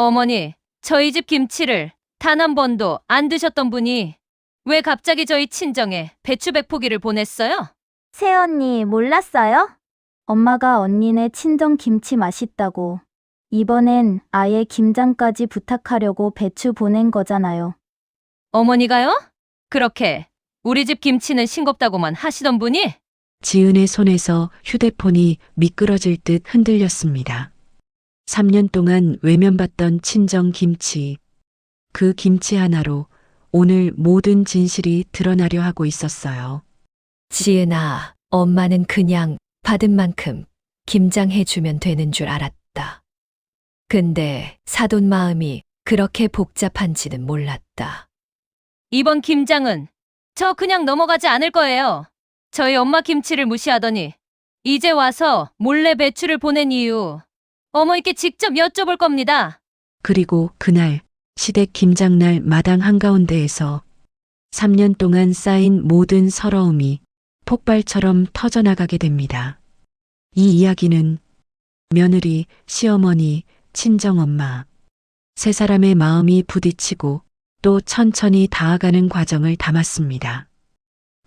어머니, 저희 집 김치를 단 한 번도 안 드셨던 분이 왜 갑자기 저희 친정에 배추 100포기를 보냈어요? 새언니 몰랐어요? 엄마가 언니네 친정 김치 맛있다고. 이번엔 아예 김장까지 부탁하려고 배추 보낸 거잖아요. 어머니가요? 그렇게 우리 집 김치는 싱겁다고만 하시던 분이? 지은의 손에서 휴대폰이 미끄러질 듯 흔들렸습니다. 3년 동안 외면받던 친정 김치. 그 김치 하나로 오늘 모든 진실이 드러나려 하고 있었어요. 지은아, 엄마는 그냥 받은 만큼 김장해주면 되는 줄 알았다. 근데 사돈 마음이 그렇게 복잡한지는 몰랐다. 이번 김장은 저 그냥 넘어가지 않을 거예요. 저희 엄마 김치를 무시하더니 이제 와서 몰래 배추를 보낸 이유 어머니께 직접 여쭤볼 겁니다. 그리고 그날 시댁 김장날 마당 한가운데에서 3년 동안 쌓인 모든 서러움이 폭발처럼 터져나가게 됩니다. 이 이야기는 며느리, 시어머니, 친정엄마, 세 사람의 마음이 부딪히고 또 천천히 닿아가는 과정을 담았습니다.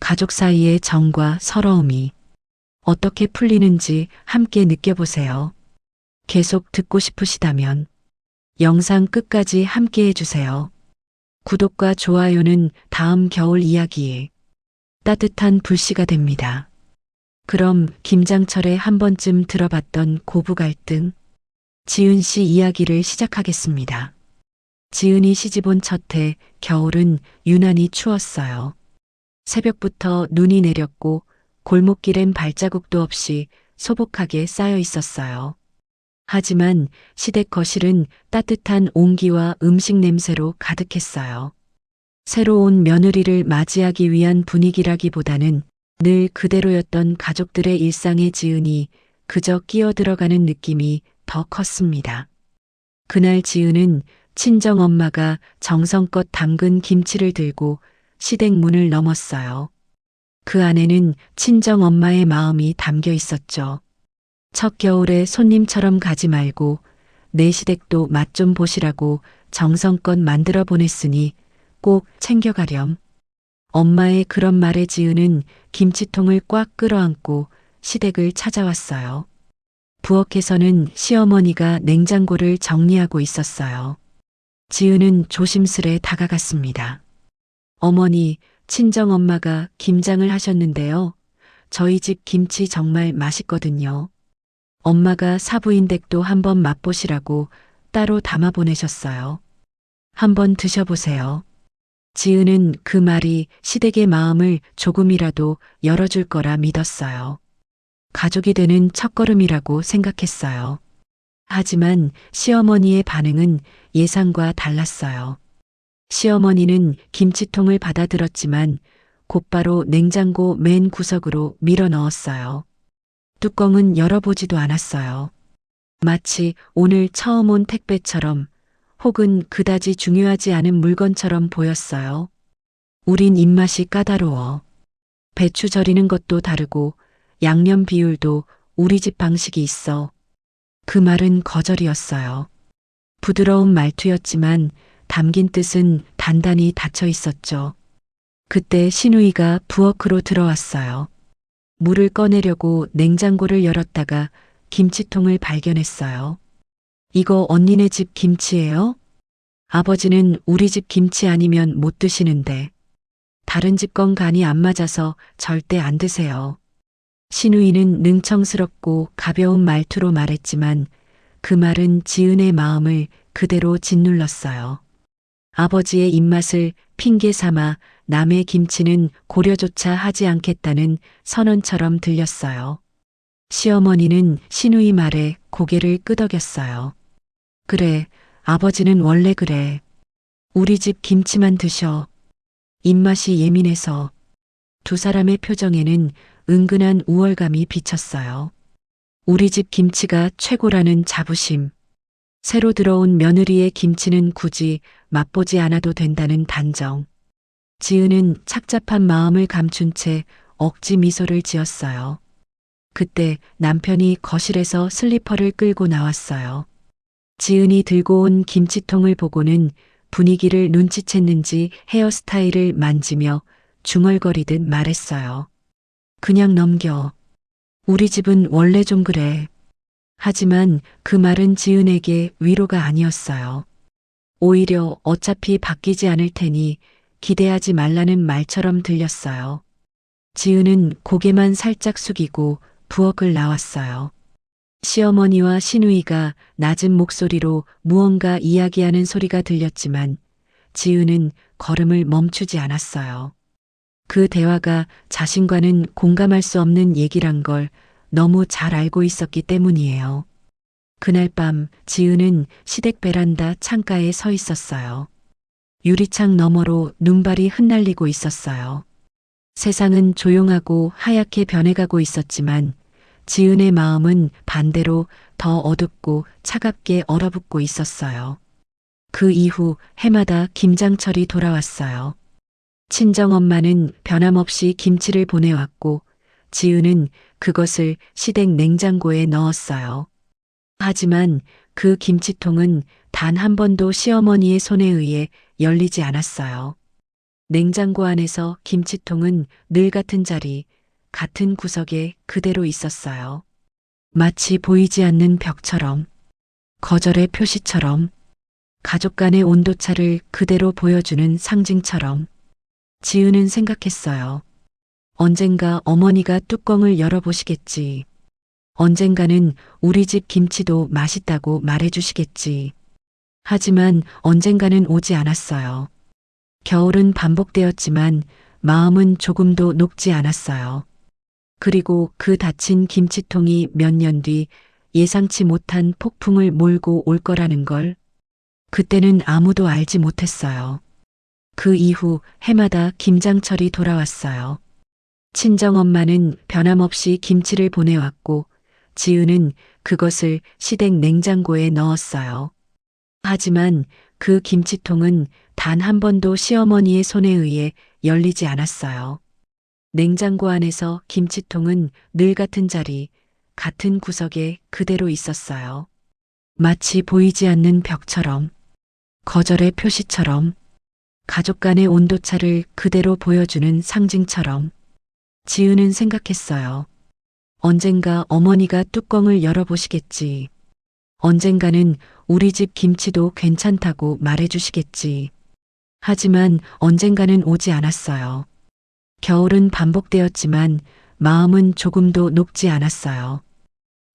가족 사이의 정과 서러움이 어떻게 풀리는지 함께 느껴보세요. 계속 듣고 싶으시다면 영상 끝까지 함께 해주세요. 구독과 좋아요는 다음 겨울 이야기에 따뜻한 불씨가 됩니다. 그럼 김장철에 한 번쯤 들어봤던 고부 갈등, 지은 씨 이야기를 시작하겠습니다. 지은이 시집온 첫 해 겨울은 유난히 추웠어요. 새벽부터 눈이 내렸고 골목길엔 발자국도 없이 소복하게 쌓여 있었어요. 하지만 시댁 거실은 따뜻한 온기와 음식 냄새로 가득했어요. 새로운 며느리를 맞이하기 위한 분위기라기보다는 늘 그대로였던 가족들의 일상에 지은이 그저 끼어들어가는 느낌이 더 컸습니다. 그날 지은은 친정엄마가 정성껏 담근 김치를 들고 시댁 문을 넘었어요. 그 안에는 친정엄마의 마음이 담겨 있었죠. 첫 겨울에 손님처럼 가지 말고 내 시댁도 맛 좀 보시라고 정성껏 만들어 보냈으니 꼭 챙겨가렴. 엄마의 그런 말에 지은은 김치통을 꽉 끌어안고 시댁을 찾아왔어요. 부엌에서는 시어머니가 냉장고를 정리하고 있었어요. 지은은 조심스레 다가갔습니다. 어머니, 친정엄마가 김장을 하셨는데요. 저희 집 김치 정말 맛있거든요. 엄마가 사부인댁도 한번 맛보시라고 따로 담아 보내셨어요. 한번 드셔보세요. 지은은 그 말이 시댁의 마음을 조금이라도 열어줄 거라 믿었어요. 가족이 되는 첫걸음이라고 생각했어요. 하지만 시어머니의 반응은 예상과 달랐어요. 시어머니는 김치통을 받아들었지만 곧바로 냉장고 맨 구석으로 밀어 넣었어요. 뚜껑은 열어보지도 않았어요. 마치 오늘 처음 온 택배처럼 혹은 그다지 중요하지 않은 물건처럼 보였어요. 우린 입맛이 까다로워. 배추 절이는 것도 다르고 양념 비율도 우리 집 방식이 있어. 그 말은 거절이었어요. 부드러운 말투였지만 담긴 뜻은 단단히 닫혀 있었죠. 그때 신우이가 부엌으로 들어왔어요. 물을 꺼내려고 냉장고를 열었다가 김치통을 발견했어요. 이거 언니네 집 김치예요? 아버지는 우리 집 김치 아니면 못 드시는데 다른 집 건 간이 안 맞아서 절대 안 드세요. 신우이는 능청스럽고 가벼운 말투로 말했지만 그 말은 지은의 마음을 그대로 짓눌렀어요. 아버지의 입맛을 핑계 삼아 남의 김치는 고려조차 하지 않겠다는 선언처럼 들렸어요. 시어머니는 신우이 말에 고개를 끄덕였어요. 그래, 아버지는 원래 그래. 우리 집 김치만 드셔. 입맛이 예민해서. 두 사람의 표정에는 은근한 우월감이 비쳤어요. 우리 집 김치가 최고라는 자부심. 새로 들어온 며느리의 김치는 굳이 맛보지 않아도 된다는 단정. 지은은 착잡한 마음을 감춘 채 억지 미소를 지었어요. 그때 남편이 거실에서 슬리퍼를 끌고 나왔어요. 지은이 들고 온 김치통을 보고는 분위기를 눈치챘는지 헤어스타일을 만지며 중얼거리듯 말했어요. 그냥 넘겨. 우리 집은 원래 좀 그래. 하지만 그 말은 지은에게 위로가 아니었어요. 오히려 어차피 바뀌지 않을 테니 기대하지 말라는 말처럼 들렸어요. 지은은 고개만 살짝 숙이고 부엌을 나왔어요. 시어머니와 시누이가 낮은 목소리로 무언가 이야기하는 소리가 들렸지만 지은은 걸음을 멈추지 않았어요. 그 대화가 자신과는 공감할 수 없는 얘기란 걸 너무 잘 알고 있었기 때문이에요. 그날 밤 지은은 시댁 베란다 창가에 서 있었어요. 유리창 너머로 눈발이 흩날리고 있었어요. 세상은 조용하고 하얗게 변해가고 있었지만 지은의 마음은 반대로 더 어둡고 차갑게 얼어붙고 있었어요. 그 이후 해마다 김장철이 돌아왔어요. 친정엄마는 변함없이 김치를 보내왔고 지은은 그것을 시댁 냉장고에 넣었어요. 하지만 그 김치통은 단 한 번도 시어머니의 손에 의해 열리지 않았어요. 냉장고 안에서 김치통은 늘 같은 자리, 같은 구석에 그대로 있었어요. 마치 보이지 않는 벽처럼, 거절의 표시처럼, 가족 간의 온도차를 그대로 보여주는 상징처럼. 지은은 생각했어요. 언젠가 어머니가 뚜껑을 열어보시겠지. 언젠가는 우리 집 김치도 맛있다고 말해주시겠지. 하지만 언젠가는 오지 않았어요. 겨울은 반복되었지만 마음은 조금도 녹지 않았어요. 그리고 그 닫힌 김치통이 몇 년 뒤 예상치 못한 폭풍을 몰고 올 거라는 걸 그때는 아무도 알지 못했어요. 그 이후 해마다 김장철이 돌아왔어요. 친정엄마는 변함없이 김치를 보내왔고 지은은 그것을 시댁 냉장고에 넣었어요. 하지만 그 김치통은 단 한 번도 시어머니의 손에 의해 열리지 않았어요. 냉장고 안에서 김치통은 늘 같은 자리, 같은 구석에 그대로 있었어요. 마치 보이지 않는 벽처럼, 거절의 표시처럼, 가족 간의 온도차를 그대로 보여주는 상징처럼. 지은은 생각했어요. 언젠가 어머니가 뚜껑을 열어보시겠지. 언젠가는 우리 집 김치도 괜찮다고 말해주시겠지. 하지만 언젠가는 오지 않았어요. 겨울은 반복되었지만 마음은 조금도 녹지 않았어요.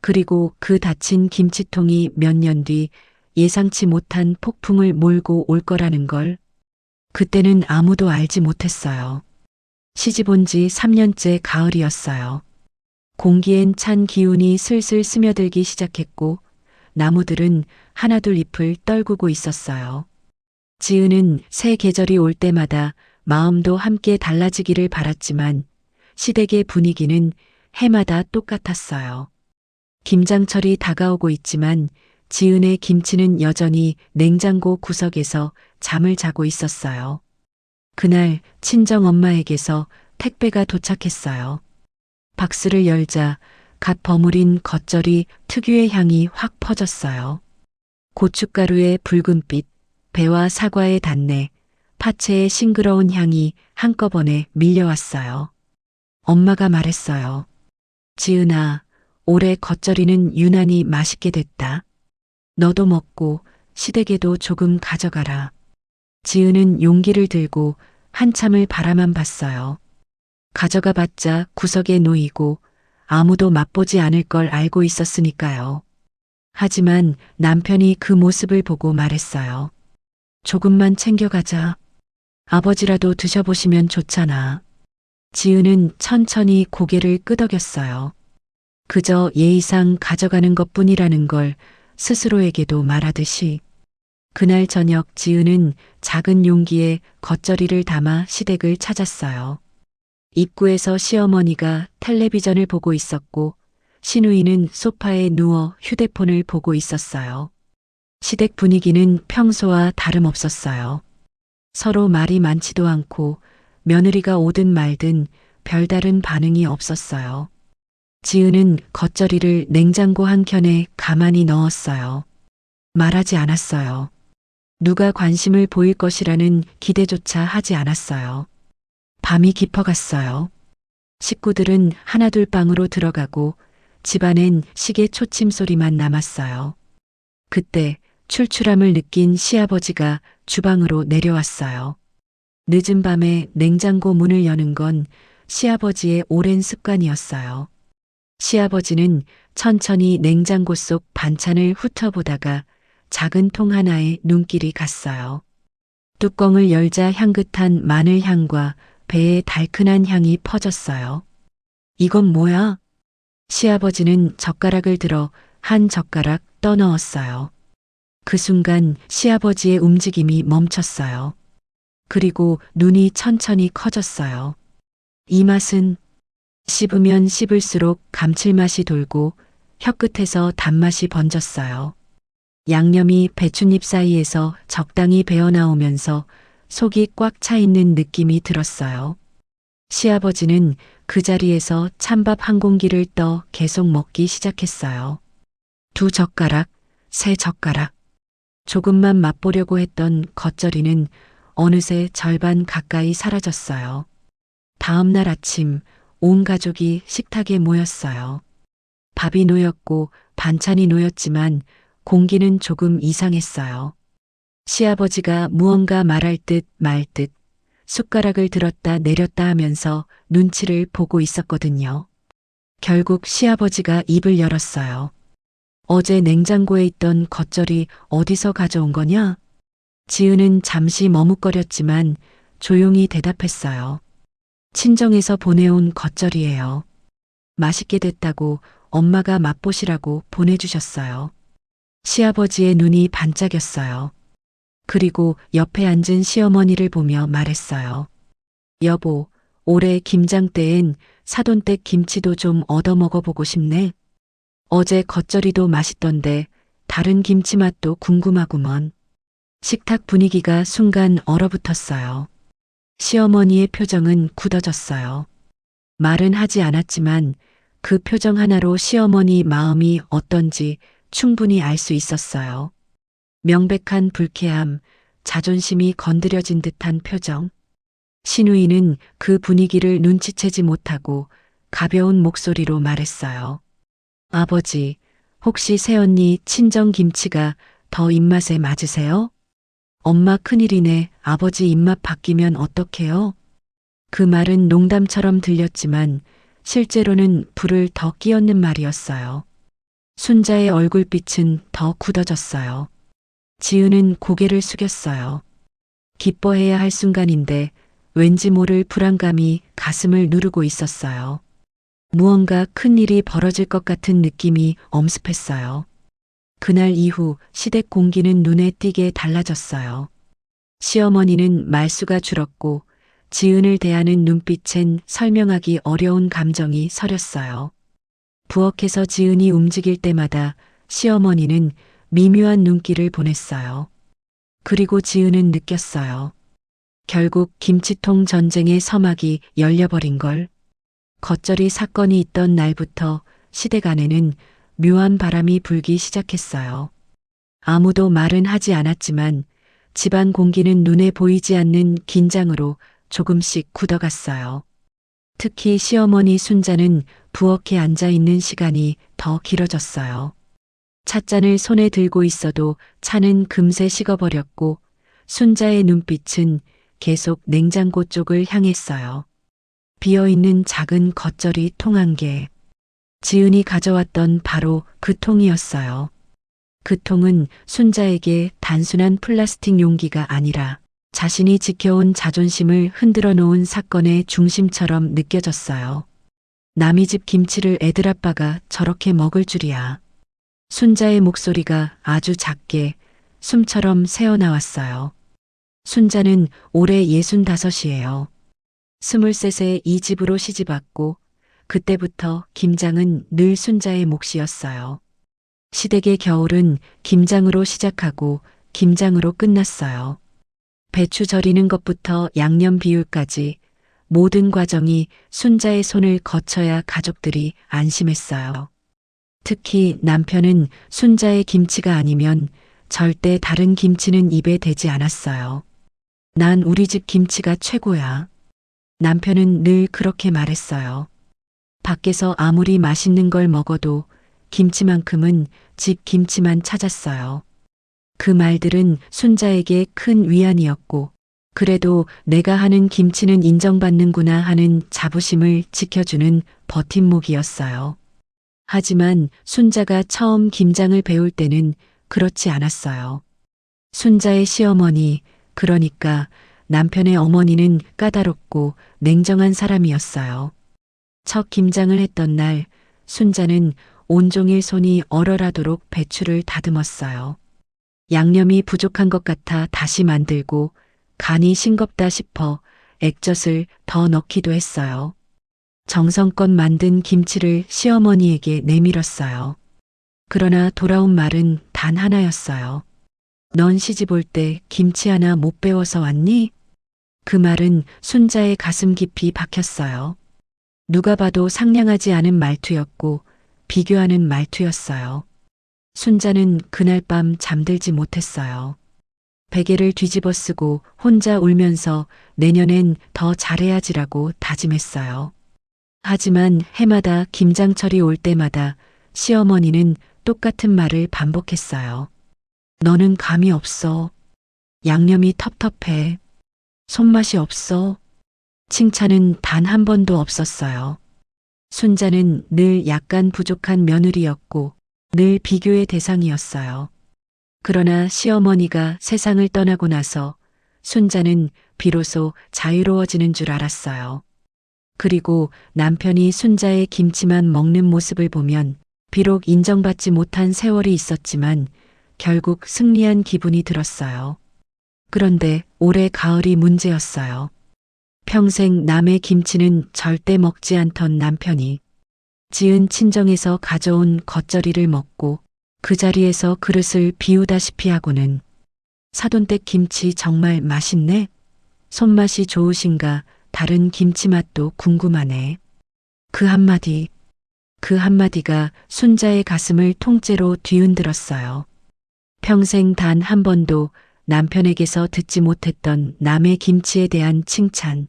그리고 그 닫힌 김치통이 몇 년 뒤 예상치 못한 폭풍을 몰고 올 거라는 걸 그때는 아무도 알지 못했어요. 시집 온 지 3년째 가을이었어요. 공기엔 찬 기운이 슬슬 스며들기 시작했고 나무들은 하나둘 잎을 떨구고 있었어요. 지은은 새 계절이 올 때마다 마음도 함께 달라지기를 바랐지만 시댁의 분위기는 해마다 똑같았어요. 김장철이 다가오고 있지만 지은의 김치는 여전히 냉장고 구석에서 잠을 자고 있었어요. 그날 친정엄마에게서 택배가 도착했어요. 박스를 열자 갓 버무린 겉절이 특유의 향이 확 퍼졌어요. 고춧가루의 붉은빛, 배와 사과의 단내, 파채의 싱그러운 향이 한꺼번에 밀려왔어요. 엄마가 말했어요. 지은아, 올해 겉절이는 유난히 맛있게 됐다. 너도 먹고 시댁에도 조금 가져가라. 지은은 용기를 들고 한참을 바라만 봤어요. 가져가 봤자 구석에 놓이고 아무도 맛보지 않을 걸 알고 있었으니까요. 하지만 남편이 그 모습을 보고 말했어요. 조금만 챙겨가자. 아버지라도 드셔보시면 좋잖아. 지은은 천천히 고개를 끄덕였어요. 그저 예의상 가져가는 것뿐이라는 걸 스스로에게도 말하듯이. 그날 저녁 지은은 작은 용기에 겉절이를 담아 시댁을 찾았어요. 입구에서 시어머니가 텔레비전을 보고 있었고 시누이는 소파에 누워 휴대폰을 보고 있었어요. 시댁 분위기는 평소와 다름없었어요. 서로 말이 많지도 않고 며느리가 오든 말든 별다른 반응이 없었어요. 지은은 겉절이를 냉장고 한켠에 가만히 넣었어요. 말하지 않았어요. 누가 관심을 보일 것이라는 기대조차 하지 않았어요. 밤이 깊어갔어요. 식구들은 하나둘 방으로 들어가고 집안엔 시계 초침 소리만 남았어요. 그때 출출함을 느낀 시아버지가 주방으로 내려왔어요. 늦은 밤에 냉장고 문을 여는 건 시아버지의 오랜 습관이었어요. 시아버지는 천천히 냉장고 속 반찬을 훑어보다가 작은 통 하나에 눈길이 갔어요. 뚜껑을 열자 향긋한 마늘 향과 배에 달큰한 향이 퍼졌어요. 이건 뭐야? 시아버지는 젓가락을 들어 한 젓가락 떠넣었어요. 그 순간 시아버지의 움직임이 멈췄어요. 그리고 눈이 천천히 커졌어요. 이 맛은 씹으면 씹을수록 감칠맛이 돌고 혀끝에서 단맛이 번졌어요. 양념이 배춧잎 사이에서 적당히 배어나오면서 속이 꽉 차 있는 느낌이 들었어요. 시아버지는 그 자리에서 찬밥 한 공기를 떠 계속 먹기 시작했어요. 2젓가락, 3젓가락. 조금만 맛보려고 했던 겉절이는 어느새 절반 가까이 사라졌어요. 다음 날 아침 온 가족이 식탁에 모였어요. 밥이 놓였고 반찬이 놓였지만 공기는 조금 이상했어요. 시아버지가 무언가 말할 듯 말 듯 숟가락을 들었다 내렸다 하면서 눈치를 보고 있었거든요. 결국 시아버지가 입을 열었어요. 어제 냉장고에 있던 겉절이 어디서 가져온 거냐? 지은은 잠시 머뭇거렸지만 조용히 대답했어요. 친정에서 보내온 겉절이에요. 맛있게 됐다고 엄마가 맛보시라고 보내주셨어요. 시아버지의 눈이 반짝였어요. 그리고 옆에 앉은 시어머니를 보며 말했어요. 여보, 올해 김장 때엔 사돈댁 김치도 좀 얻어 먹어보고 싶네. 어제 겉절이도 맛있던데 다른 김치 맛도 궁금하구먼. 식탁 분위기가 순간 얼어붙었어요. 시어머니의 표정은 굳어졌어요. 말은 하지 않았지만 그 표정 하나로 시어머니 마음이 어떤지 충분히 알 수 있었어요. 명백한 불쾌함, 자존심이 건드려진 듯한 표정. 신우이는 그 분위기를 눈치채지 못하고 가벼운 목소리로 말했어요. 아버지, 혹시 새언니 친정 김치가 더 입맛에 맞으세요? 엄마 큰일이네. 아버지 입맛 바뀌면 어떡해요? 그 말은 농담처럼 들렸지만 실제로는 불을 더 끼얹는 말이었어요. 순자의 얼굴빛은 더 굳어졌어요. 지은은 고개를 숙였어요. 기뻐해야 할 순간인데 왠지 모를 불안감이 가슴을 누르고 있었어요. 무언가 큰 일이 벌어질 것 같은 느낌이 엄습했어요. 그날 이후 시댁 공기는 눈에 띄게 달라졌어요. 시어머니는 말수가 줄었고 지은을 대하는 눈빛엔 설명하기 어려운 감정이 서렸어요. 부엌에서 지은이 움직일 때마다 시어머니는 미묘한 눈길을 보냈어요. 그리고 지은은 느꼈어요. 결국 김치통 전쟁의 서막이 열려버린 걸. 겉절이 사건이 있던 날부터 시댁 안에는 묘한 바람이 불기 시작했어요. 아무도 말은 하지 않았지만 집안 공기는 눈에 보이지 않는 긴장으로 조금씩 굳어갔어요. 특히 시어머니 순자는 부엌에 앉아 있는 시간이 더 길어졌어요. 찻잔을 손에 들고 있어도 차는 금세 식어버렸고 순자의 눈빛은 계속 냉장고 쪽을 향했어요. 비어있는 작은 겉절이 통 한 개. 지은이 가져왔던 바로 그 통이었어요. 그 통은 순자에게 단순한 플라스틱 용기가 아니라 자신이 지켜온 자존심을 흔들어 놓은 사건의 중심처럼 느껴졌어요. 남의 집 김치를 애들 아빠가 저렇게 먹을 줄이야. 순자의 목소리가 아주 작게 숨처럼 새어나왔어요. 순자는 올해 65이에요. 23세 이 집으로 시집왔고 그때부터 김장은 늘 순자의 몫이었어요. 시댁의 겨울은 김장으로 시작하고 김장으로 끝났어요. 배추 절이는 것부터 양념 비율까지 모든 과정이 순자의 손을 거쳐야 가족들이 안심했어요. 특히 남편은 순자의 김치가 아니면 절대 다른 김치는 입에 대지 않았어요. 난 우리 집 김치가 최고야. 남편은 늘 그렇게 말했어요. 밖에서 아무리 맛있는 걸 먹어도 김치만큼은 집 김치만 찾았어요. 그 말들은 순자에게 큰 위안이었고, 그래도 내가 하는 김치는 인정받는구나 하는 자부심을 지켜주는 버팀목이었어요. 하지만 순자가 처음 김장을 배울 때는 그렇지 않았어요. 순자의 시어머니, 그러니까 남편의 어머니는 까다롭고 냉정한 사람이었어요. 첫 김장을 했던 날, 순자는 온종일 손이 얼얼하도록 배추를 다듬었어요. 양념이 부족한 것 같아 다시 만들고, 간이 싱겁다 싶어 액젓을 더 넣기도 했어요. 정성껏 만든 김치를 시어머니에게 내밀었어요. 그러나 돌아온 말은 단 하나였어요. 넌 시집 올 때 김치 하나 못 배워서 왔니? 그 말은 순자의 가슴 깊이 박혔어요. 누가 봐도 상냥하지 않은 말투였고 비교하는 말투였어요. 순자는 그날 밤 잠들지 못했어요. 베개를 뒤집어 쓰고 혼자 울면서 내년엔 더 잘해야지라고 다짐했어요. 하지만 해마다 김장철이 올 때마다 시어머니는 똑같은 말을 반복했어요. 너는 감이 없어. 양념이 텁텁해. 손맛이 없어. 칭찬은 단 한 번도 없었어요. 순자는 늘 약간 부족한 며느리였고 늘 비교의 대상이었어요. 그러나 시어머니가 세상을 떠나고 나서 순자는 비로소 자유로워지는 줄 알았어요. 그리고 남편이 순자의 김치만 먹는 모습을 보면 비록 인정받지 못한 세월이 있었지만 결국 승리한 기분이 들었어요. 그런데 올해 가을이 문제였어요. 평생 남의 김치는 절대 먹지 않던 남편이 지은 친정에서 가져온 겉절이를 먹고 그 자리에서 그릇을 비우다시피 하고는 사돈댁 김치 정말 맛있네? 손맛이 좋으신가? 다른 김치 맛도 궁금하네. 그 한마디가 순자의 가슴을 통째로 뒤흔들었어요. 평생 단 한 번도 남편에게서 듣지 못했던 남의 김치에 대한 칭찬.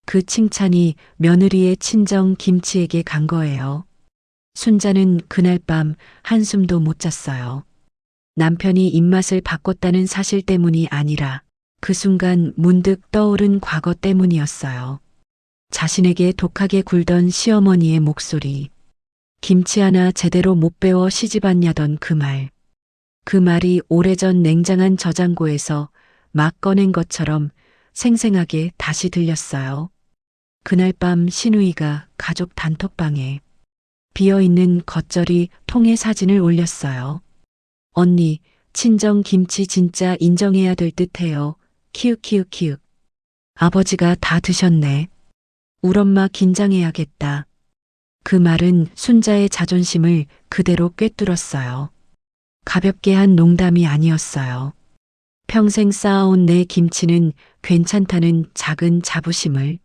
그 칭찬이 며느리의 친정 김치에게 간 거예요. 순자는 그날 밤 한숨도 못 잤어요. 남편이 입맛을 바꿨다는 사실 때문이 아니라 그 순간 문득 떠오른 과거 때문이었어요. 자신에게 독하게 굴던 시어머니의 목소리. 김치 하나 제대로 못 배워 시집 왔냐던 그 말. 그 말이 오래전 냉장한 저장고에서 막 꺼낸 것처럼 생생하게 다시 들렸어요. 그날 밤 신우이가 가족 단톡방에 비어있는 겉절이 통의 사진을 올렸어요. 언니, 친정 김치 진짜 인정해야 될 듯해요. 키읔키읔키읔. 아버지가 다 드셨네. 울엄마 긴장해야겠다. 그 말은 순자의 자존심을 그대로 꿰뚫었어요. 가볍게 한 농담이 아니었어요. 평생 쌓아온 내 김치는 괜찮다는 작은 자부심을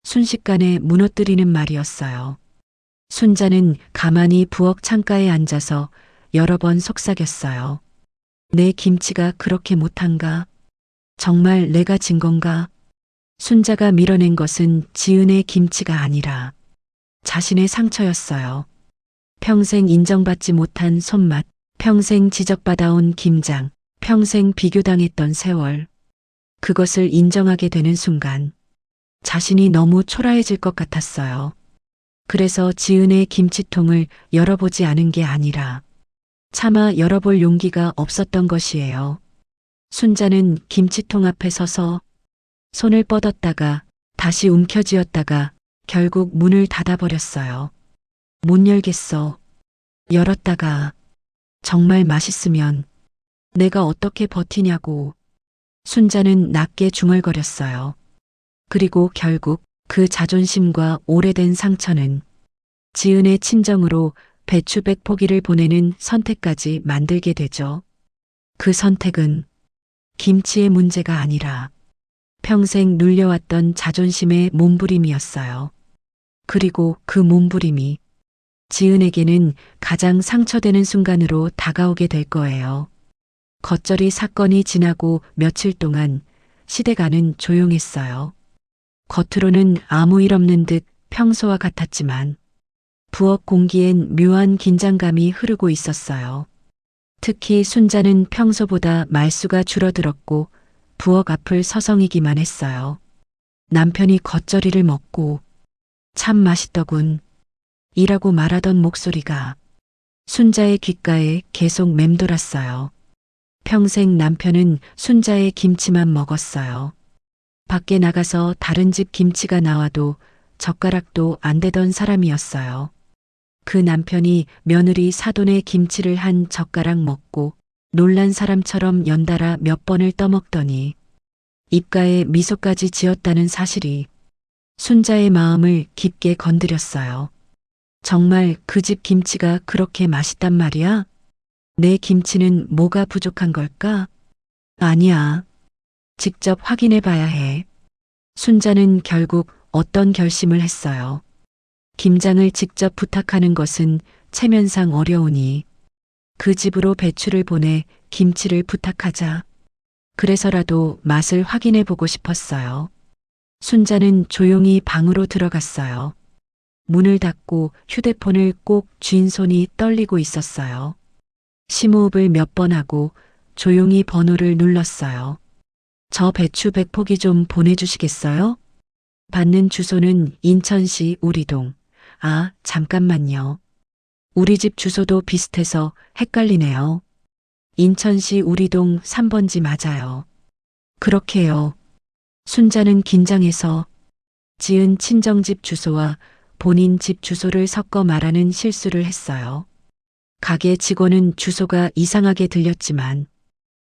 순식간에 무너뜨리는 말이었어요. 순자는 가만히 부엌 창가에 앉아서 여러 번 속삭였어요. 내 김치가 그렇게 못한가? 정말 내가 진 건가? 순자가 밀어낸 것은 지은의 김치가 아니라 자신의 상처였어요. 평생 인정받지 못한 손맛, 평생 지적받아온 김장, 평생 비교당했던 세월. 그것을 인정하게 되는 순간 자신이 너무 초라해질 것 같았어요. 그래서 지은의 김치통을 열어보지 않은 게 아니라 차마 열어볼 용기가 없었던 것이에요. 순자는 김치통 앞에 서서 손을 뻗었다가 다시 움켜쥐었다가 결국 문을 닫아버렸어요. 못 열겠어. 열었다가 정말 맛있으면 내가 어떻게 버티냐고. 순자는 낮게 중얼거렸어요. 그리고 결국 그 자존심과 오래된 상처는 지은의 친정으로 배추 100포기를 보내는 선택까지 만들게 되죠. 그 선택은 김치의 문제가 아니라 평생 눌려왔던 자존심의 몸부림이었어요. 그리고 그 몸부림이 지은에게는 가장 상처되는 순간으로 다가오게 될 거예요. 겉절이 사건이 지나고 며칠 동안 시댁안은 조용했어요. 겉으로는 아무 일 없는 듯 평소와 같았지만 부엌 공기엔 묘한 긴장감이 흐르고 있었어요. 특히 순자는 평소보다 말수가 줄어들었고 부엌 앞을 서성이기만 했어요. 남편이 겉절이를 먹고 참 맛있더군 이라고 말하던 목소리가 순자의 귓가에 계속 맴돌았어요. 평생 남편은 순자의 김치만 먹었어요. 밖에 나가서 다른 집 김치가 나와도 젓가락도 안 대던 사람이었어요. 그 남편이 며느리 사돈의 김치를 한 젓가락 먹고 놀란 사람처럼 연달아 몇 번을 떠먹더니 입가에 미소까지 지었다는 사실이 순자의 마음을 깊게 건드렸어요. 정말 그 집 김치가 그렇게 맛있단 말이야? 내 김치는 뭐가 부족한 걸까? 아니야. 직접 확인해 봐야 해. 순자는 결국 어떤 결심을 했어요. 김장을 직접 부탁하는 것은 체면상 어려우니 그 집으로 배추를 보내 김치를 부탁하자. 그래서라도 맛을 확인해 보고 싶었어요. 순자는 조용히 방으로 들어갔어요. 문을 닫고 휴대폰을 꼭 쥔 손이 떨리고 있었어요. 심호흡을 몇 번 하고 조용히 번호를 눌렀어요. 저 배추 100포기 좀 보내주시겠어요? 받는 주소는 인천시 우리동. 아, 잠깐만요. 우리 집 주소도 비슷해서 헷갈리네요. 인천시 우리동 3번지 맞아요. 그렇게요. 순자는 긴장해서 지은 친정집 주소와 본인 집 주소를 섞어 말하는 실수를 했어요. 가게 직원은 주소가 이상하게 들렸지만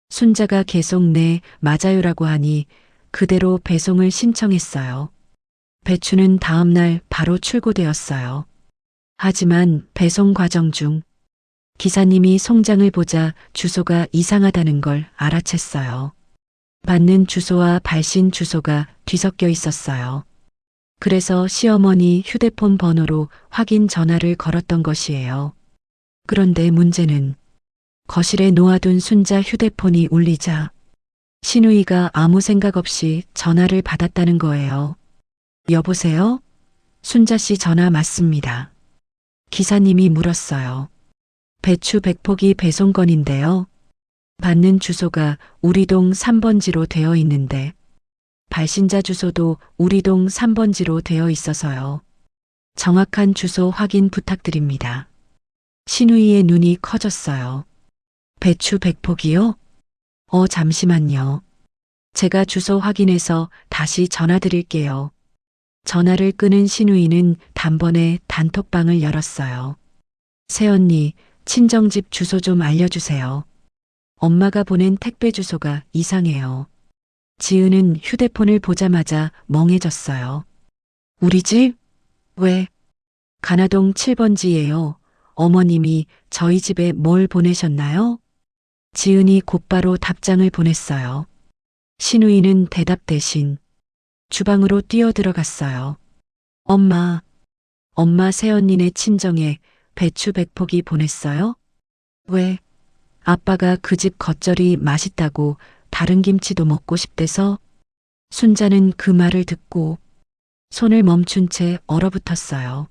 순자가 계속 네, 맞아요라고 하니 그대로 배송을 신청했어요. 배추는 다음 날 바로 출고되었어요. 하지만 배송 과정 중 기사님이 송장을 보자 주소가 이상하다는 걸 알아챘어요. 받는 주소와 발신 주소가 뒤섞여 있었어요. 그래서 시어머니 휴대폰 번호로 확인 전화를 걸었던 것이에요. 그런데 문제는 거실에 놓아둔 순자 휴대폰이 울리자 신우이가 아무 생각 없이 전화를 받았다는 거예요. 여보세요? 순자 씨 전화 맞습니다. 기사님이 물었어요. 배추 100포기 배송 건인데요. 받는 주소가 우리동 3번지로 되어 있는데 발신자 주소도 우리동 3번지로 되어 있어서요. 정확한 주소 확인 부탁드립니다. 신우이의 눈이 커졌어요. 배추 100포기요? 잠시만요. 제가 주소 확인해서 다시 전화 드릴게요. 전화를 끄는 신우이는 단번에 단톡방을 열었어요. 새언니, 친정집 주소 좀 알려주세요. 엄마가 보낸 택배 주소가 이상해요. 지은은 휴대폰을 보자마자 멍해졌어요. 우리 집? 왜? 가나동 7번지예요. 어머님이 저희 집에 뭘 보내셨나요? 지은이 곧바로 답장을 보냈어요. 신우이는 대답 대신 주방으로 뛰어들어갔어요. 엄마 새언니네 친정에 배추 100포기 보냈어요? 왜? 아빠가 그 집 겉절이 맛있다고 다른 김치도 먹고 싶대서. 순자는 그 말을 듣고 손을 멈춘 채 얼어붙었어요.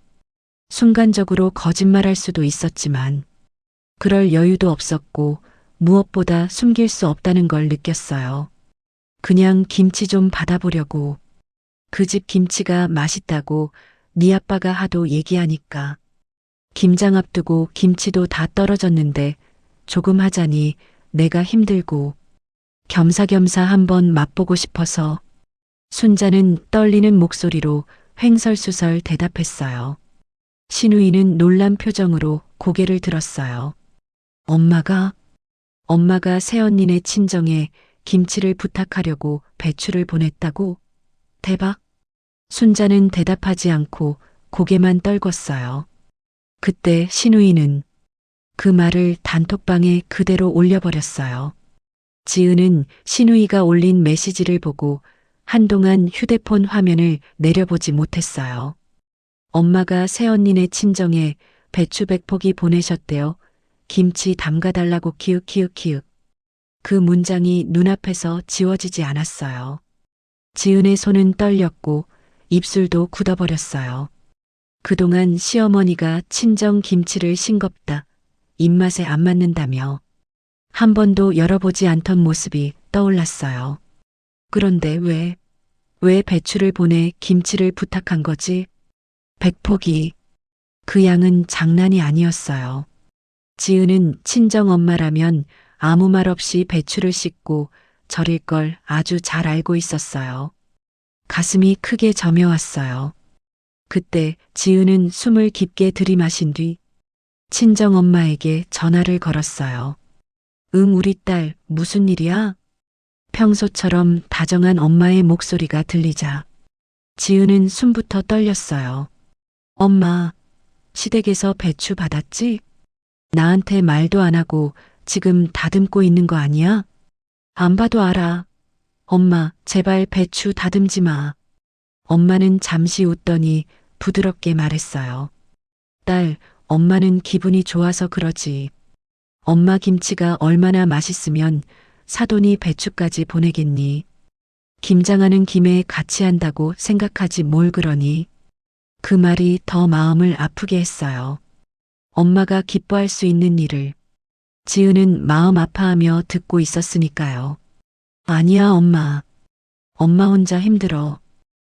순간적으로 거짓말할 수도 있었지만 그럴 여유도 없었고 무엇보다 숨길 수 없다는 걸 느꼈어요. 그냥 김치 좀 받아보려고. 그 집 김치가 맛있다고 네 아빠가 하도 얘기하니까. 김장 앞두고 김치도 다 떨어졌는데 조금 하자니 내가 힘들고 겸사겸사 한번 맛보고 싶어서. 순자는 떨리는 목소리로 횡설수설 대답했어요. 신우이는 놀란 표정으로 고개를 들었어요. 엄마가 새언니네 친정에 김치를 부탁하려고 배추를 보냈다고? 대박. 순자는 대답하지 않고 고개만 떨궜어요. 그때 신우이는 그 말을 단톡방에 그대로 올려버렸어요. 지은은 신우이가 올린 메시지를 보고 한동안 휴대폰 화면을 내려보지 못했어요. 엄마가 새언니네 친정에 배추 100포기 보내셨대요. 김치 담가달라고 키읔키읔키읔. 그 문장이 눈앞에서 지워지지 않았어요. 지은의 손은 떨렸고 입술도 굳어버렸어요. 그동안 시어머니가 친정 김치를 싱겁다, 입맛에 안 맞는다며 한 번도 열어보지 않던 모습이 떠올랐어요. 그런데 왜 배추를 보내 김치를 부탁한 거지? 백폭이. 그 양은 장난이 아니었어요. 지은은 친정 엄마라면 아무 말 없이 배추를 씻고 절일 걸 아주 잘 알고 있었어요. 가슴이 크게 저며왔어요. 그때 지은은 숨을 깊게 들이마신 뒤 친정 엄마에게 전화를 걸었어요. 우리 딸, 무슨 일이야? 평소처럼 다정한 엄마의 목소리가 들리자 지은은 숨부터 떨렸어요. 엄마, 시댁에서 배추 받았지? 나한테 말도 안 하고 지금 다듬고 있는 거 아니야? 안 봐도 알아. 엄마, 제발 배추 다듬지 마. 엄마는 잠시 웃더니 부드럽게 말했어요. 딸, 엄마는 기분이 좋아서 그러지. 엄마 김치가 얼마나 맛있으면 사돈이 배추까지 보내겠니? 김장하는 김에 같이 한다고 생각하지 뭘 그러니? 그 말이 더 마음을 아프게 했어요. 엄마가 기뻐할 수 있는 일을 지은은 마음 아파하며 듣고 있었으니까요. 아니야, 엄마. 엄마 혼자 힘들어.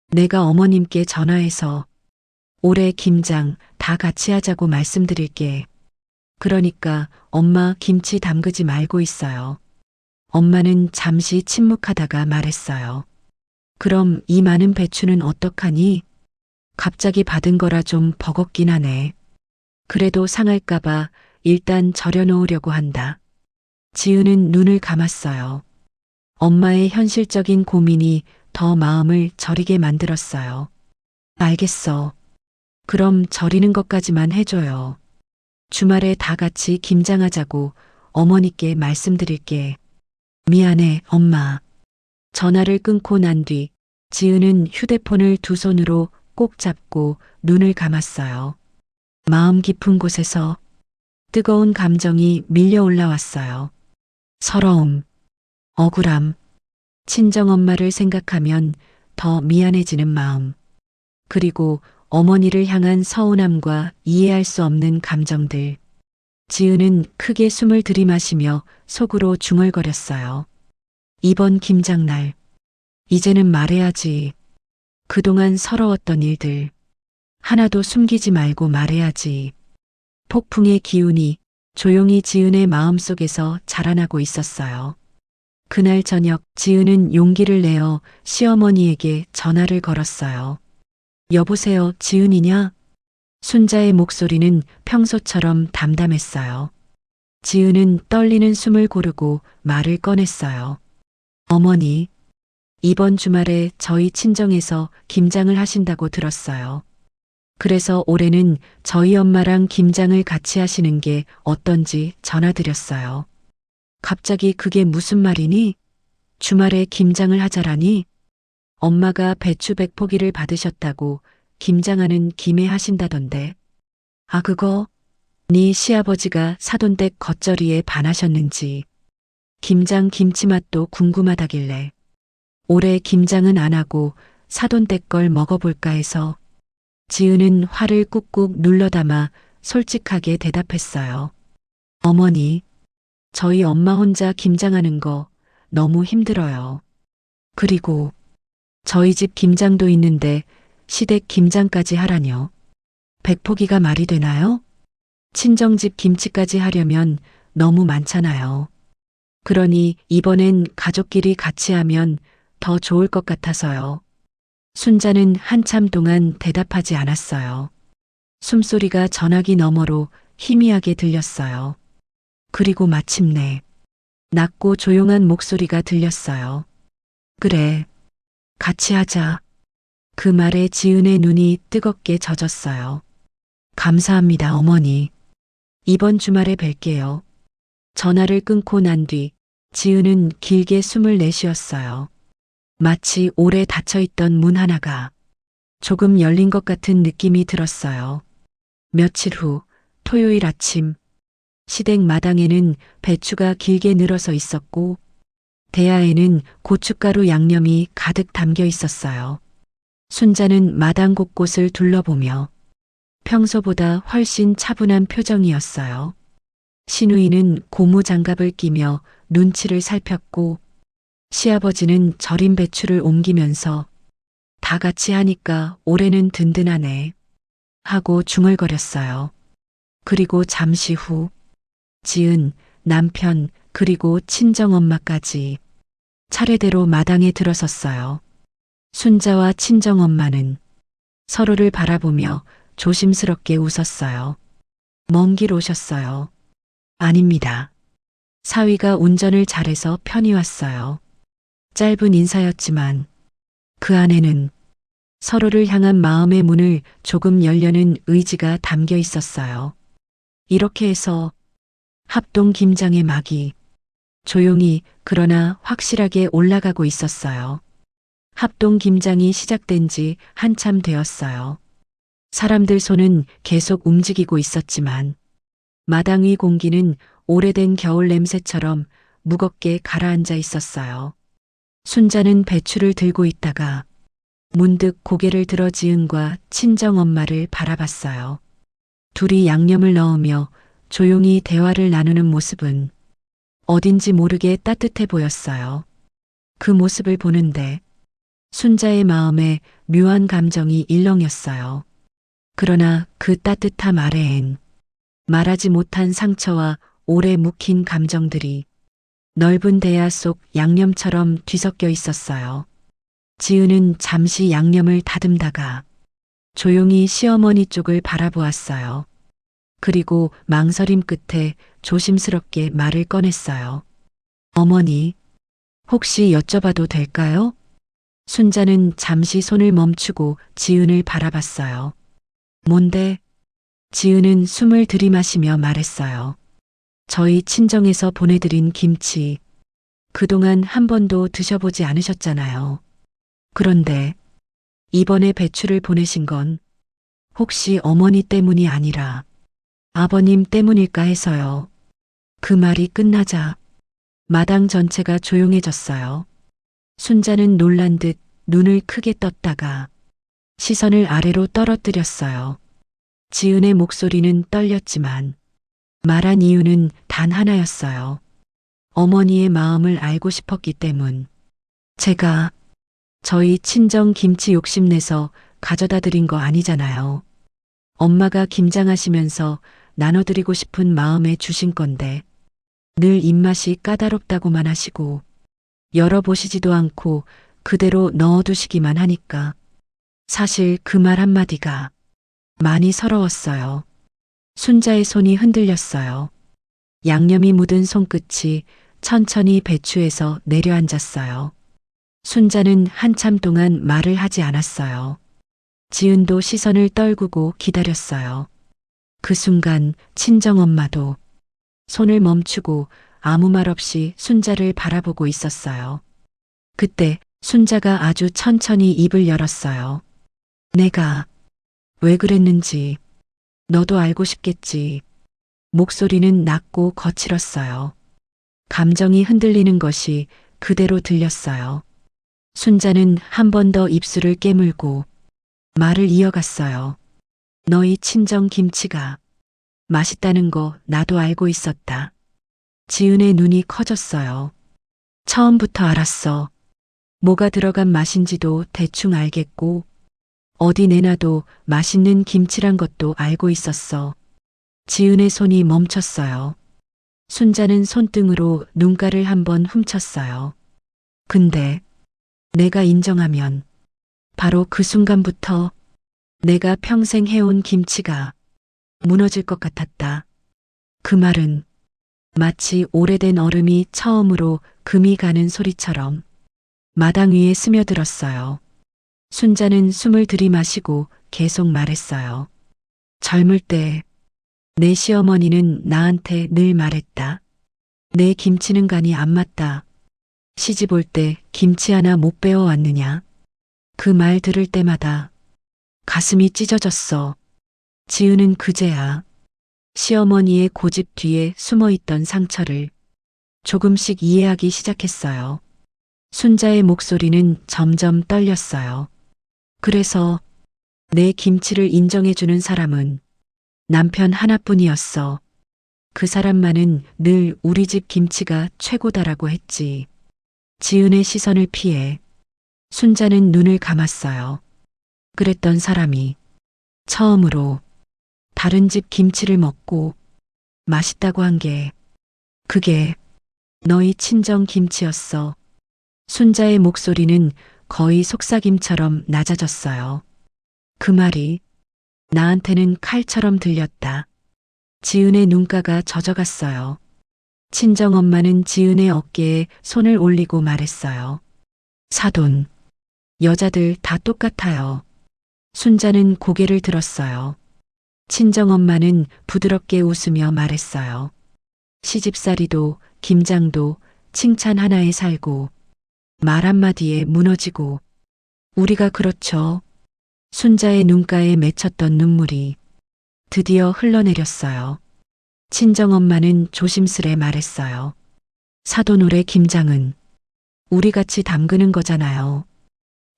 내가 어머님께 전화해서 올해 김장 다 같이 하자고 말씀드릴게. 그러니까 엄마 김치 담그지 말고 있어요. 엄마는 잠시 침묵하다가 말했어요. 그럼 이 많은 배추는 어떡하니? 갑자기 받은 거라 좀 버겁긴 하네. 그래도 상할까봐 일단 절여놓으려고 한다. 지은은 눈을 감았어요. 엄마의 현실적인 고민이 더 마음을 저리게 만들었어요. 알겠어. 그럼 절이는 것까지만 해줘요. 주말에 다 같이 김장하자고 어머니께 말씀드릴게. 미안해, 엄마. 전화를 끊고 난 뒤 지은은 휴대폰을 두 손으로 꼭 잡고 눈을 감았어요. 마음 깊은 곳에서 뜨거운 감정이 밀려 올라왔어요. 서러움, 억울함, 친정엄마를 생각하면 더 미안해지는 마음, 그리고 어머니를 향한 서운함과 이해할 수 없는 감정들. 지은은 크게 숨을 들이마시며 속으로 중얼거렸어요. 이번 김장날, 이제는 말해야지. 그동안 서러웠던 일들, 하나도 숨기지 말고 말해야지. 폭풍의 기운이 조용히 지은의 마음속에서 자라나고 있었어요. 그날 저녁 지은은 용기를 내어 시어머니에게 전화를 걸었어요. 여보세요, 지은이냐? 순자의 목소리는 평소처럼 담담했어요. 지은은 떨리는 숨을 고르고 말을 꺼냈어요. 어머니, 이번 주말에 저희 친정에서 김장을 하신다고 들었어요. 그래서 올해는 저희 엄마랑 김장을 같이 하시는 게 어떤지 전화드렸어요. 갑자기 그게 무슨 말이니? 주말에 김장을 하자라니? 엄마가 배추 100포기를 받으셨다고 김장하는 김에 하신다던데. 아, 그거? 네 시아버지가 사돈댁 겉절이에 반하셨는지. 김장 김치 맛도 궁금하다길래. 올해 김장은 안 하고 사돈댁 걸 먹어볼까 해서. 지은은 화를 꾹꾹 눌러 담아 솔직하게 대답했어요. 어머니, 저희 엄마 혼자 김장하는 거 너무 힘들어요. 그리고 저희 집 김장도 있는데 시댁 김장까지 하라뇨. 100포기가 말이 되나요? 친정집 김치까지 하려면 너무 많잖아요. 그러니 이번엔 가족끼리 같이 하면 더 좋을 것 같아서요. 순자는 한참 동안 대답하지 않았어요. 숨소리가 전화기 너머로 희미하게 들렸어요. 그리고 마침내 낮고 조용한 목소리가 들렸어요. 그래, 같이 하자. 그 말에 지은의 눈이 뜨겁게 젖었어요. 감사합니다, 어머니. 이번 주말에 뵐게요. 전화를 끊고 난 뒤 지은은 길게 숨을 내쉬었어요. 마치 오래 닫혀있던 문 하나가 조금 열린 것 같은 느낌이 들었어요. 며칠 후 토요일 아침 시댁 마당에는 배추가 길게 늘어서 있었고 대야에는 고춧가루 양념이 가득 담겨 있었어요. 순자는 마당 곳곳을 둘러보며 평소보다 훨씬 차분한 표정이었어요. 시누이는 고무 장갑을 끼며 눈치를 살폈고 시아버지는 절인 배추를 옮기면서 다 같이 하니까 올해는 든든하네 하고 중얼거렸어요. 그리고 잠시 후 지은, 남편, 그리고 친정엄마까지 차례대로 마당에 들어섰어요. 순자와 친정엄마는 서로를 바라보며 조심스럽게 웃었어요. 먼 길 오셨어요. 아닙니다. 사위가 운전을 잘해서 편히 왔어요. 짧은 인사였지만 그 안에는 서로를 향한 마음의 문을 조금 열려는 의지가 담겨 있었어요. 이렇게 해서 합동 김장의 막이 조용히 그러나 확실하게 올라가고 있었어요. 합동 김장이 시작된 지 한참 되었어요. 사람들 손은 계속 움직이고 있었지만 마당 위 공기는 오래된 겨울 냄새처럼 무겁게 가라앉아 있었어요. 순자는 배추를 들고 있다가 문득 고개를 들어 지은과 친정엄마를 바라봤어요. 둘이 양념을 넣으며 조용히 대화를 나누는 모습은 어딘지 모르게 따뜻해 보였어요. 그 모습을 보는데 순자의 마음에 묘한 감정이 일렁였어요. 그러나 그 따뜻함 아래엔 말하지 못한 상처와 오래 묵힌 감정들이 넓은 대야 속 양념처럼 뒤섞여 있었어요. 지은은 잠시 양념을 다듬다가 조용히 시어머니 쪽을 바라보았어요. 그리고 망설임 끝에 조심스럽게 말을 꺼냈어요. 어머니, 혹시 여쭤봐도 될까요? 순자는 잠시 손을 멈추고 지은을 바라봤어요. 뭔데? 지은은 숨을 들이마시며 말했어요. 저희 친정에서 보내드린 김치, 그동안 한 번도 드셔보지 않으셨잖아요. 그런데 이번에 배추를 보내신 건 혹시 어머니 때문이 아니라 아버님 때문일까 해서요. 그 말이 끝나자 마당 전체가 조용해졌어요. 순자는 놀란 듯 눈을 크게 떴다가 시선을 아래로 떨어뜨렸어요. 지은의 목소리는 떨렸지만 말한 이유는 단 하나였어요. 어머니의 마음을 알고 싶었기 때문. 제가 저희 친정 김치 욕심내서 가져다 드린 거 아니잖아요. 엄마가 김장하시면서 나눠드리고 싶은 마음에 주신 건데 늘 입맛이 까다롭다고만 하시고 열어보시지도 않고 그대로 넣어두시기만 하니까 사실 그 말 한마디가 많이 서러웠어요. 순자의 손이 흔들렸어요. 양념이 묻은 손끝이 천천히 배추에서 내려앉았어요. 순자는 한참 동안 말을 하지 않았어요. 지은도 시선을 떨구고 기다렸어요. 그 순간 친정엄마도 손을 멈추고 아무 말 없이 순자를 바라보고 있었어요. 그때 순자가 아주 천천히 입을 열었어요. 내가 왜 그랬는지 너도 알고 싶겠지. 목소리는 낮고 거칠었어요. 감정이 흔들리는 것이 그대로 들렸어요. 순자는 한 번 더 입술을 깨물고 말을 이어갔어요. 너희 친정 김치가 맛있다는 거 나도 알고 있었다. 지은의 눈이 커졌어요. 처음부터 알았어. 뭐가 들어간 맛인지도 대충 알겠고 어디 내놔도 맛있는 김치란 것도 알고 있었어. 지은의 손이 멈췄어요. 순자는 손등으로 눈가를 한번 훔쳤어요. 근데 내가 인정하면 바로 그 순간부터 내가 평생 해온 김치가 무너질 것 같았다. 그 말은 마치 오래된 얼음이 처음으로 금이 가는 소리처럼 마당 위에 스며들었어요. 순자는 숨을 들이마시고 계속 말했어요. 젊을 때 내 시어머니는 나한테 늘 말했다. 내 김치는 간이 안 맞다. 시집 올 때 김치 하나 못 배워왔느냐. 그 말 들을 때마다 가슴이 찢어졌어. 지은은 그제야 시어머니의 고집 뒤에 숨어 있던 상처를 조금씩 이해하기 시작했어요. 순자의 목소리는 점점 떨렸어요. 그래서 내 김치를 인정해주는 사람은 남편 하나뿐이었어. 그 사람만은 늘 우리 집 김치가 최고다라고 했지. 지은의 시선을 피해 순자는 눈을 감았어요. 그랬던 사람이 처음으로 다른 집 김치를 먹고 맛있다고 한 게 그게 너희 친정 김치였어. 순자의 목소리는 거의 속삭임처럼 낮아졌어요. 그 말이 나한테는 칼처럼 들렸다. 지은의 눈가가 젖어갔어요. 친정엄마는 지은의 어깨에 손을 올리고 말했어요. 사돈, 여자들 다 똑같아요. 순자는 고개를 들었어요. 친정엄마는 부드럽게 웃으며 말했어요. 시집살이도 김장도 칭찬 하나에 살고 말 한마디에 무너지고 우리가 그렇죠. 순자의 눈가에 맺혔던 눈물이 드디어 흘러내렸어요. 친정엄마는 조심스레 말했어요. 사돈올의 김장은 우리 같이 담그는 거잖아요.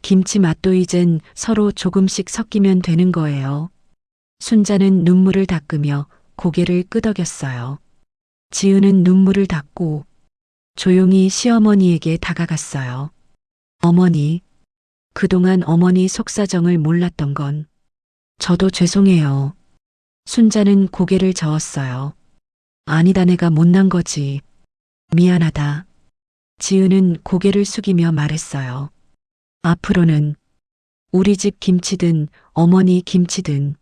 김치 맛도 이젠 서로 조금씩 섞이면 되는 거예요. 순자는 눈물을 닦으며 고개를 끄덕였어요. 지은은 눈물을 닦고 조용히 시어머니에게 다가갔어요. 어머니, 그동안 어머니 속사정을 몰랐던 건 저도 죄송해요. 순자는 고개를 저었어요. 아니다, 내가 못난 거지. 미안하다. 지은은 고개를 숙이며 말했어요. 앞으로는 우리 집 김치든 어머니 김치든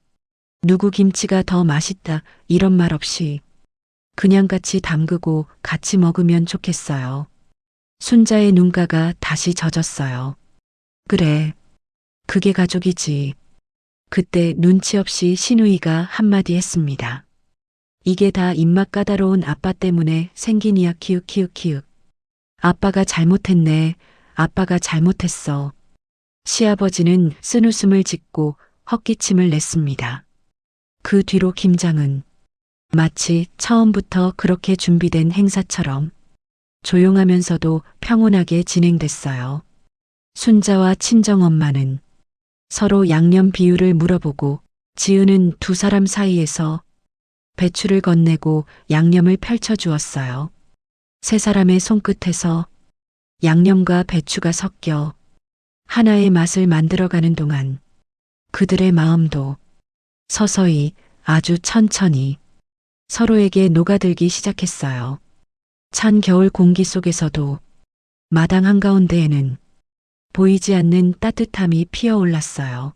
누구 김치가 더 맛있다 이런 말 없이 그냥 같이 담그고 같이 먹으면 좋겠어요. 순자의 눈가가 다시 젖었어요. 그래, 그게 가족이지. 그때 눈치 없이 신우이가 한마디 했습니다. 이게 다 입맛 까다로운 아빠 때문에 생긴 이야. 키읔. 아빠가 잘못했네. 아빠가 잘못했어. 시아버지는 쓴웃음을 짓고 헛기침을 냈습니다. 그 뒤로 김장은 마치 처음부터 그렇게 준비된 행사처럼 조용하면서도 평온하게 진행됐어요. 순자와 친정엄마는 서로 양념 비율을 물어보고 지은은 두 사람 사이에서 배추를 건네고 양념을 펼쳐주었어요. 세 사람의 손끝에서 양념과 배추가 섞여 하나의 맛을 만들어가는 동안 그들의 마음도 서서히 아주 천천히 서로에게 녹아들기 시작했어요. 찬 겨울 공기 속에서도 마당 한가운데에는 보이지 않는 따뜻함이 피어올랐어요.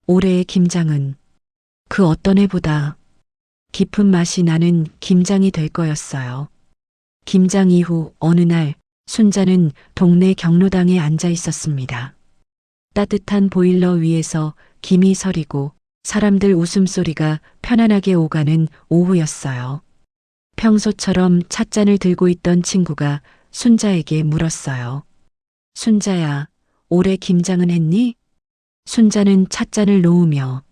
올해의 김장은 그 어떤 해보다 깊은 맛이 나는 김장이 될 거였어요. 김장 이후 어느 날 순자는 동네 경로당에 앉아 있었습니다. 따뜻한 보일러 위에서 김이 서리고 사람들 웃음소리가 편안하게 오가는 오후였어요. 평소처럼 찻잔을 들고 있던 친구가 순자에게 물었어요. 순자야, 올해 김장은 했니? 순자는 찻잔을 놓으며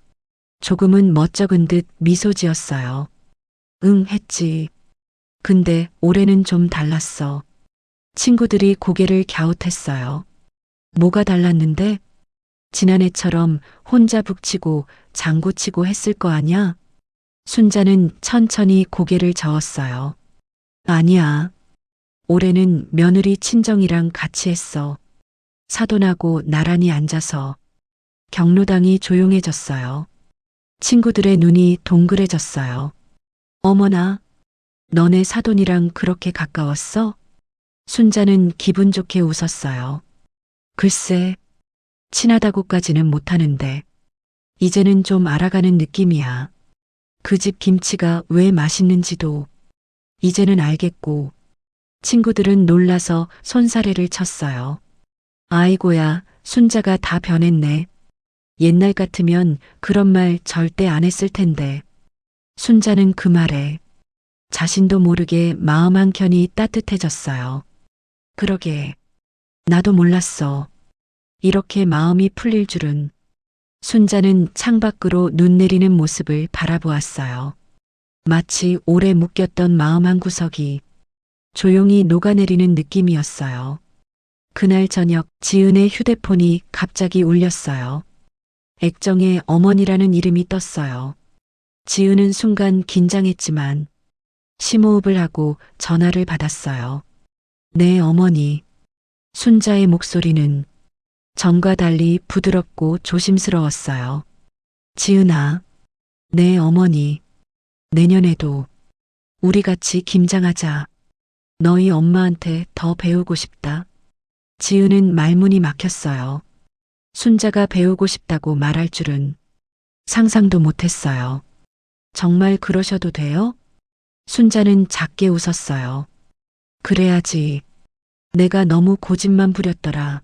조금은 멋쩍은 듯 미소 지었어요. 응, 했지. 근데 올해는 좀 달랐어. 친구들이 고개를 갸웃했어요. 뭐가 달랐는데? 지난해처럼 혼자 북치고 장구치고 했을 거 아냐? 순자는 천천히 고개를 저었어요. 아니야. 올해는 며느리 친정이랑 같이 했어. 사돈하고 나란히 앉아서 경로당이 조용해졌어요. 친구들의 눈이 동그래졌어요. 어머나, 너네 사돈이랑 그렇게 가까웠어? 순자는 기분 좋게 웃었어요. 글쎄, 친하다고까지는 못하는데 이제는 좀 알아가는 느낌이야. 그 집 김치가 왜 맛있는지도 이제는 알겠고. 친구들은 놀라서 손사래를 쳤어요. 아이고야, 순자가 다 변했네. 옛날 같으면 그런 말 절대 안 했을 텐데. 순자는 그 말에 자신도 모르게 마음 한켠이 따뜻해졌어요. 그러게, 나도 몰랐어. 이렇게 마음이 풀릴 줄은. 순자는 창밖으로 눈 내리는 모습을 바라보았어요. 마치 오래 묶였던 마음 한 구석이 조용히 녹아내리는 느낌이었어요. 그날 저녁 지은의 휴대폰이 갑자기 울렸어요. 액정에 어머니라는 이름이 떴어요. 지은은 순간 긴장했지만 심호흡을 하고 전화를 받았어요. 네, 어머니. 순자의 목소리는 전과 달리 부드럽고 조심스러웠어요. 지은아. 네, 어머니. 내년에도 우리 같이 김장하자. 너희 엄마한테 더 배우고 싶다. 지은은 말문이 막혔어요. 순자가 배우고 싶다고 말할 줄은 상상도 못했어요. 정말 그러셔도 돼요? 순자는 작게 웃었어요. 그래야지. 내가 너무 고집만 부렸더라.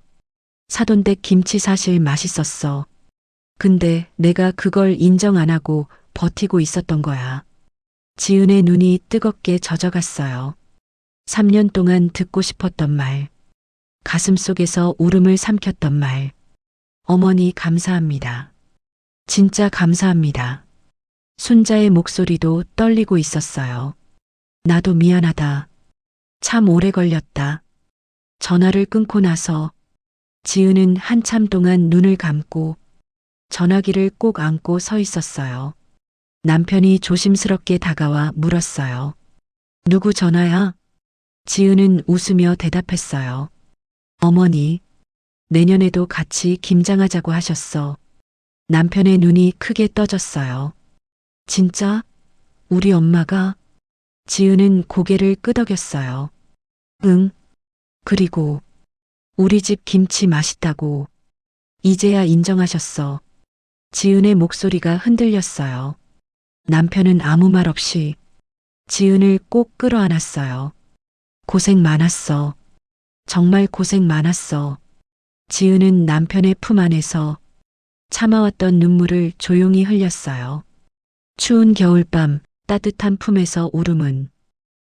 사돈댁 김치 사실 맛있었어. 근데 내가 그걸 인정 안 하고 버티고 있었던 거야. 지은의 눈이 뜨겁게 젖어갔어요. 3년 동안 듣고 싶었던 말. 가슴속에서 울음을 삼켰던 말. 어머니 감사합니다. 진짜 감사합니다. 순자의 목소리도 떨리고 있었어요. 나도 미안하다. 참 오래 걸렸다. 전화를 끊고 나서 지은은 한참 동안 눈을 감고 전화기를 꼭 안고 서 있었어요. 남편이 조심스럽게 다가와 물었어요. 누구 전화야? 지은은 웃으며 대답했어요. 어머니, 내년에도 같이 김장하자고 하셨어. 남편의 눈이 크게 떠졌어요. 진짜? 우리 엄마가? 지은은 고개를 끄덕였어요. 응. 그리고 우리 집 김치 맛있다고 이제야 인정하셨어. 지은의 목소리가 흔들렸어요. 남편은 아무 말 없이 지은을 꼭 끌어안았어요. 고생 많았어. 정말 고생 많았어. 지은은 남편의 품 안에서 참아왔던 눈물을 조용히 흘렸어요. 추운 겨울밤 따뜻한 품에서 울음은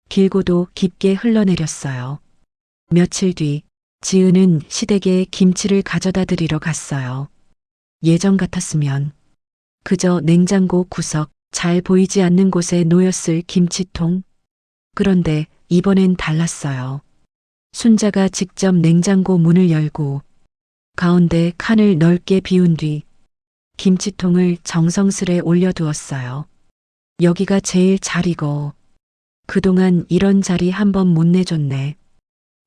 길고도 깊게 흘러내렸어요. 며칠 뒤 지은은 시댁에 김치를 가져다 드리러 갔어요. 예전 같았으면 그저 냉장고 구석 잘 보이지 않는 곳에 놓였을 김치통. 그런데 이번엔 달랐어요. 순자가 직접 냉장고 문을 열고 가운데 칸을 넓게 비운 뒤 김치통을 정성스레 올려두었어요. 여기가 제일 잘 익어. 그동안 이런 자리 한 번 못 내줬네.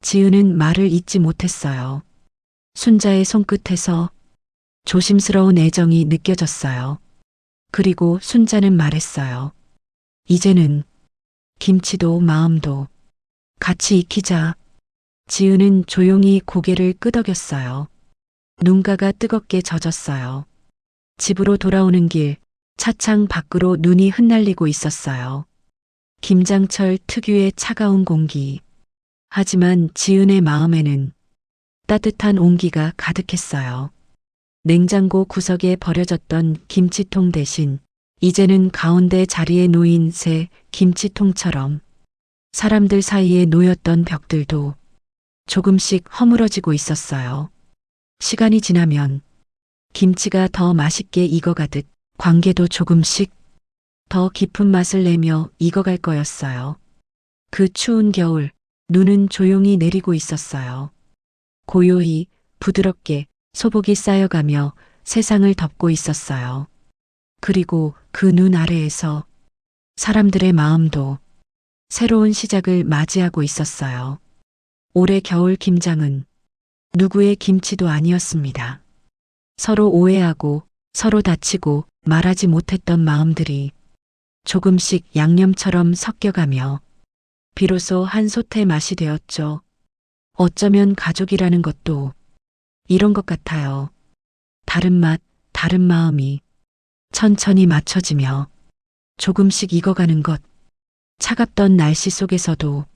지은은 말을 잇지 못했어요. 순자의 손끝에서 조심스러운 애정이 느껴졌어요. 그리고 순자는 말했어요. 이제는 김치도 마음도 같이 익히자. 지은은 조용히 고개를 끄덕였어요. 눈가가 뜨겁게 젖었어요. 집으로 돌아오는 길 차창 밖으로 눈이 흩날리고 있었어요. 김장철 특유의 차가운 공기. 하지만 지은의 마음에는 따뜻한 온기가 가득했어요. 냉장고 구석에 버려졌던 김치통 대신 이제는 가운데 자리에 놓인 새 김치통처럼 사람들 사이에 놓였던 벽들도 조금씩 허물어지고 있었어요. 시간이 지나면 김치가 더 맛있게 익어가듯 관계도 조금씩 더 깊은 맛을 내며 익어갈 거였어요. 그 추운 겨울, 눈은 조용히 내리고 있었어요. 고요히, 부드럽게 소복이 쌓여가며 세상을 덮고 있었어요. 그리고 그 눈 아래에서 사람들의 마음도 새로운 시작을 맞이하고 있었어요. 올해 겨울 김장은 누구의 김치도 아니었습니다. 서로 오해하고 서로 다치고 말하지 못했던 마음들이 조금씩 양념처럼 섞여가며 비로소 한 솥의 맛이 되었죠. 어쩌면 가족이라는 것도 이런 것 같아요. 다른 맛, 다른 마음이 천천히 맞춰지며 조금씩 익어가는 것. 차갑던 날씨 속에서도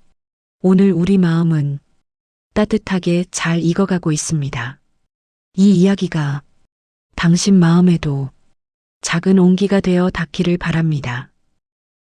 오늘 우리 마음은 따뜻하게 잘 익어가고 있습니다. 이 이야기가 당신 마음에도 작은 온기가 되어 닿기를 바랍니다.